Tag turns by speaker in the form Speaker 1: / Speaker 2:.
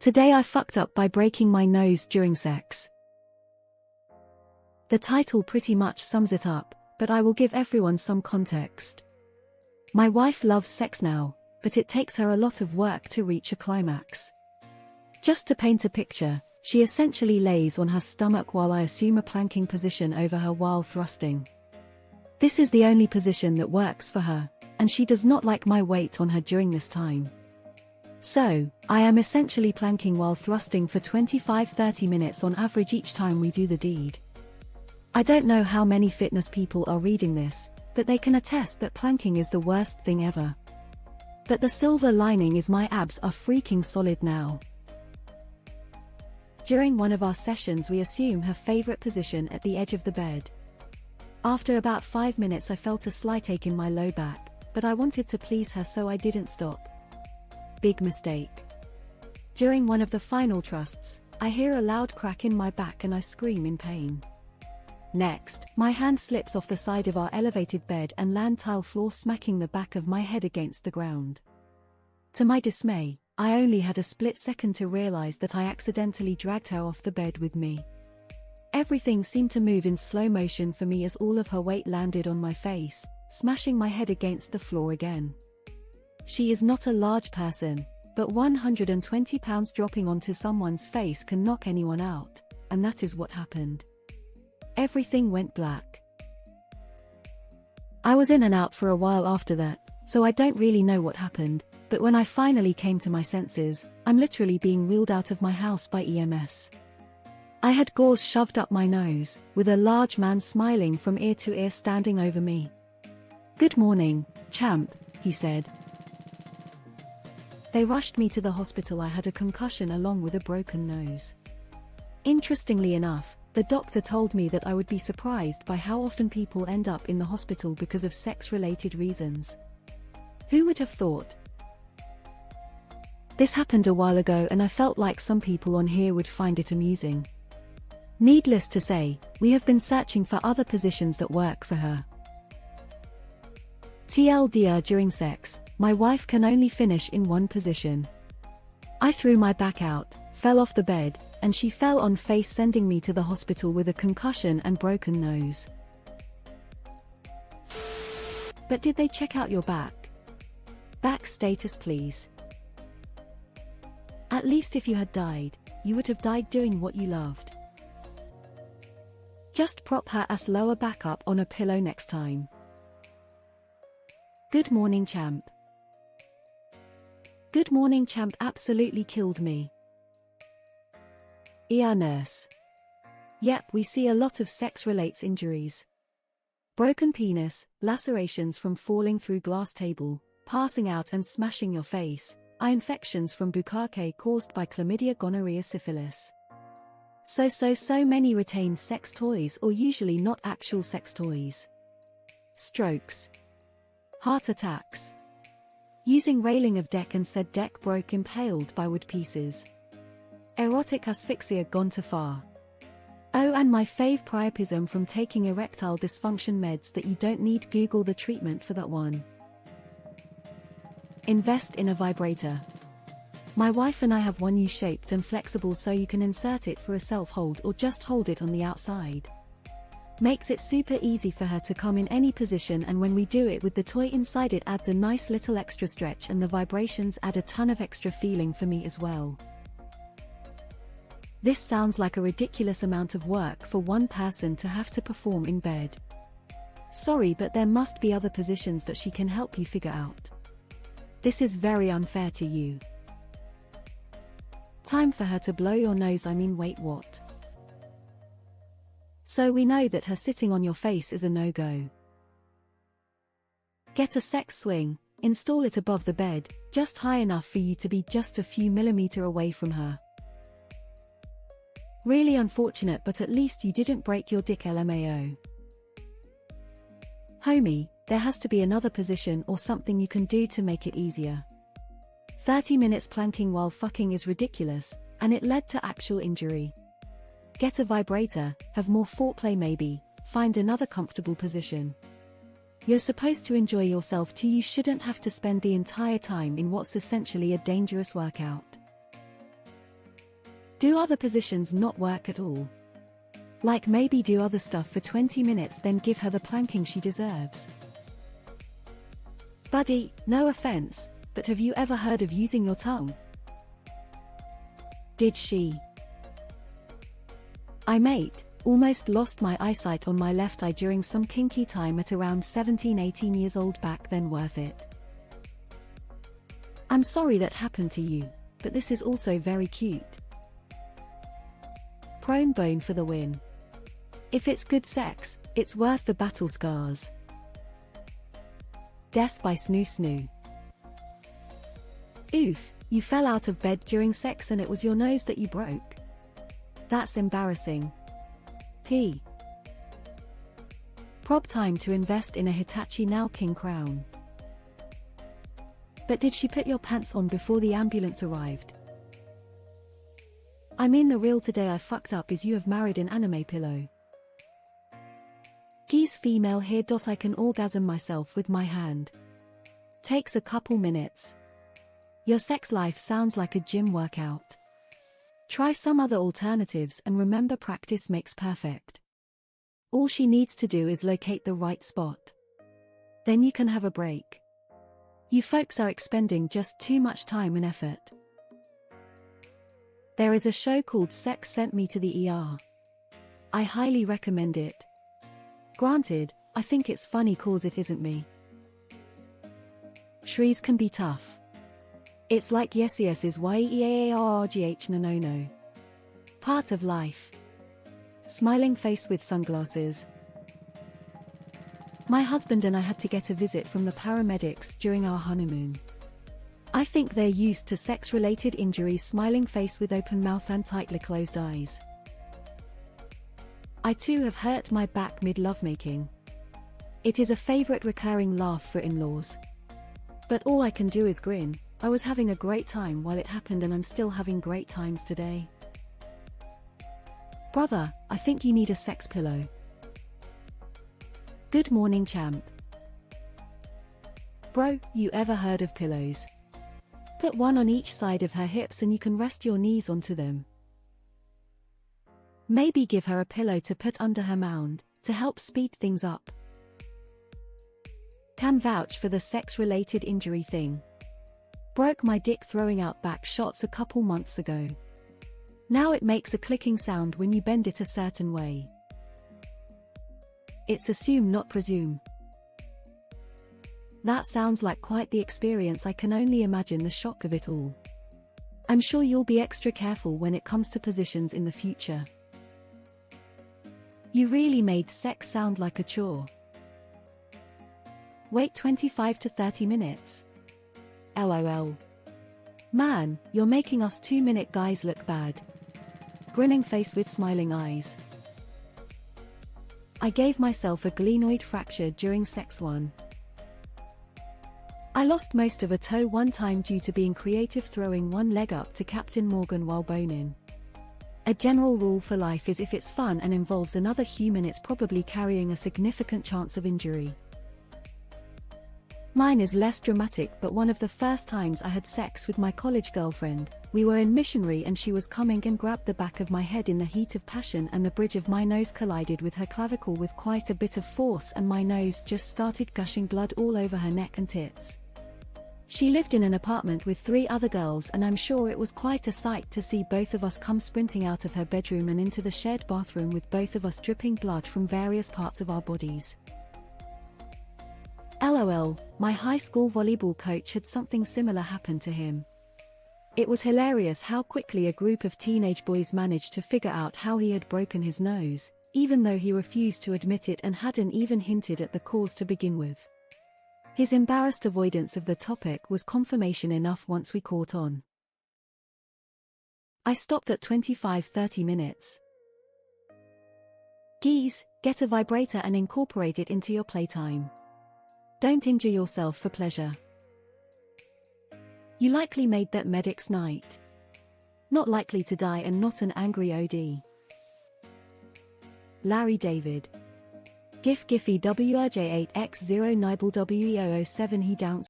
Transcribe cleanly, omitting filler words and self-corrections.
Speaker 1: Today I fucked up by breaking my nose during sex. The title pretty much sums it up, but I will give everyone some context. My wife loves sex now, but it takes her a lot of work to reach a climax. Just to paint a picture, she essentially lays on her stomach while I assume a planking position over her while thrusting. This is the only position that works for her, and she does not like my weight on her during this time. So, I am essentially planking while thrusting for 25-30 minutes on average each time we do the deed. I don't know how many fitness people are reading this, but they can attest that planking is the worst thing ever. But the silver lining is my abs are freaking solid now. During one of our sessions we assume her favorite position at the edge of the bed. After about 5 minutes I felt a slight ache in my low back, but I wanted to please her so I didn't stop. Big mistake. During one of the final thrusts, I hear a loud crack in my back and I scream in pain. Next, my hand slips off the side of our elevated bed and land tile floor, smacking the back of my head against the ground. To my dismay, I only had a split second to realize that I accidentally dragged her off the bed with me. Everything seemed to move in slow motion for me as all of her weight landed on my face, smashing my head against the floor again. She is not a large person, but 120 pounds dropping onto someone's face can knock anyone out, and that is what happened. Everything went black. I was in and out for a while after that, so I don't really know what happened, but when I finally came to my senses, I'm literally being wheeled out of my house by EMS. I had gauze shoved up my nose, with a large man smiling from ear to ear standing over me. "Good morning, champ," he said. They rushed me to the hospital. I had a concussion along with a broken nose. Interestingly enough, the doctor told me that I would be surprised by how often people end up in the hospital because of sex-related reasons. Who would have thought? This happened a while ago and I felt like some people on here would find it amusing. Needless to say, we have been searching for other positions that work for her. TLDR: during sex, my wife can only finish in one position. I threw my back out, fell off the bed, and she fell on face, sending me to the hospital with a concussion and broken nose. But did they check out your back? Back status please. At least if you had died, you would have died doing what you loved. Just prop her ass lower back up on a pillow next time. Good morning, champ. Good morning, champ absolutely killed me. ER nurse. Yep, we see a lot of sex-related injuries. Broken penis, lacerations from falling through glass table, passing out and smashing your face, eye infections from bukkake caused by chlamydia, gonorrhea, syphilis. So many retained sex toys, or usually not actual sex toys. Strokes. Heart attacks. Using railing of deck and said deck broke, impaled by wood pieces. Erotic asphyxia gone too far. Oh, and my fave, priapism from taking erectile dysfunction meds that you don't need. Google the treatment for that one. Invest in a vibrator. My wife and I have one U-shaped and flexible, so you can insert it for a self-hold or just hold it on the outside. Makes it super easy for her to come in any position, and when we do it with the toy inside, it adds a nice little extra stretch, and the vibrations add a ton of extra feeling for me as well. This sounds like a ridiculous amount of work for one person to have to perform in bed. Sorry, but there must be other positions that she can help you figure out. This is very unfair to you. Time for her to blow your nose. Wait, what? So we know that her sitting on your face is a no-go. Get a sex swing, install it above the bed, just high enough for you to be just a few millimeters away from her. Really unfortunate, but at least you didn't break your dick, LMAO. Homie, there has to be another position or something you can do to make it easier. 30 minutes planking while fucking is ridiculous, and it led to actual injury. Get a vibrator, have more foreplay maybe, find another comfortable position. You're supposed to enjoy yourself too. You shouldn't have to spend the entire time in what's essentially a dangerous workout. Do other positions not work at all? Like maybe do other stuff for 20 minutes then give her the planking she deserves. Buddy, no offense, but have you ever heard of using your tongue? Did she? I mate, almost lost my eyesight on my left eye during some kinky time at around 17-18 years old back then. Worth it. I'm sorry that happened to you, but this is also very cute. Prone bone for the win. If it's good sex, it's worth the battle scars. Death by snoo snoo. Oof, you fell out of bed during sex and it was your nose that you broke. That's embarrassing. P. Prob time to invest in a Hitachi now king crown. But did she put your pants on before the ambulance arrived? I mean the real today I fucked up is you have married an anime pillow. Geese female here. I can orgasm myself with my hand. Takes a couple minutes. Your sex life sounds like a gym workout. Try some other alternatives and remember practice makes perfect. All she needs to do is locate the right spot. Then you can have a break. You folks are expending just too much time and effort. There is a show called Sex Sent Me to the ER. I highly recommend it. Granted, I think it's funny cause it isn't me. Shrees can be tough. It's like yes is yeargh no. Part of life. Smiling face with sunglasses. My husband and I had to get a visit from the paramedics during our honeymoon. I think they're used to sex-related injuries. Smiling face with open mouth and tightly closed eyes. I too have hurt my back mid-lovemaking. It is a favorite recurring laugh for in-laws. But all I can do is grin. I was having a great time while it happened and I'm still having great times today. Brother, I think you need a sex pillow. Good morning, champ. Bro, you ever heard of pillows? Put one on each side of her hips and you can rest your knees onto them. Maybe give her a pillow to put under her mound, to help speed things up. Can vouch for the sex-related injury thing. Broke my dick throwing out back shots a couple months ago. Now it makes a clicking sound when you bend it a certain way. It's assume not presume. That sounds like quite the experience. I can only imagine the shock of it all. I'm sure you'll be extra careful when it comes to positions in the future. You really made sex sound like a chore. Wait 25 to 30 minutes. LOL. Man, you're making us 2-minute guys look bad. Grinning face with smiling eyes. I gave myself a glenoid fracture during sex one. I lost most of a toe one time due to being creative throwing one leg up to Captain Morgan while boning. A general rule for life is if it's fun and involves another human it's probably carrying a significant chance of injury. Mine is less dramatic, but one of the first times I had sex with my college girlfriend, we were in missionary and she was coming and grabbed the back of my head in the heat of passion and the bridge of my nose collided with her clavicle with quite a bit of force and my nose just started gushing blood all over her neck and tits. She lived in an apartment with 3 other girls and I'm sure it was quite a sight to see both of us come sprinting out of her bedroom and into the shared bathroom with both of us dripping blood from various parts of our bodies. LOL, my high school volleyball coach had something similar happen to him. It was hilarious how quickly a group of teenage boys managed to figure out how he had broken his nose, even though he refused to admit it and hadn't even hinted at the cause to begin with. His embarrassed avoidance of the topic was confirmation enough once we caught on. I stopped at 25-30 minutes. Geese, get a vibrator and incorporate it into your playtime. Don't injure yourself for pleasure. You likely made that medic's night. Not likely to die and not an angry OD. Larry David. GIF Giphy WRJ8X0 Nibel WE007 He down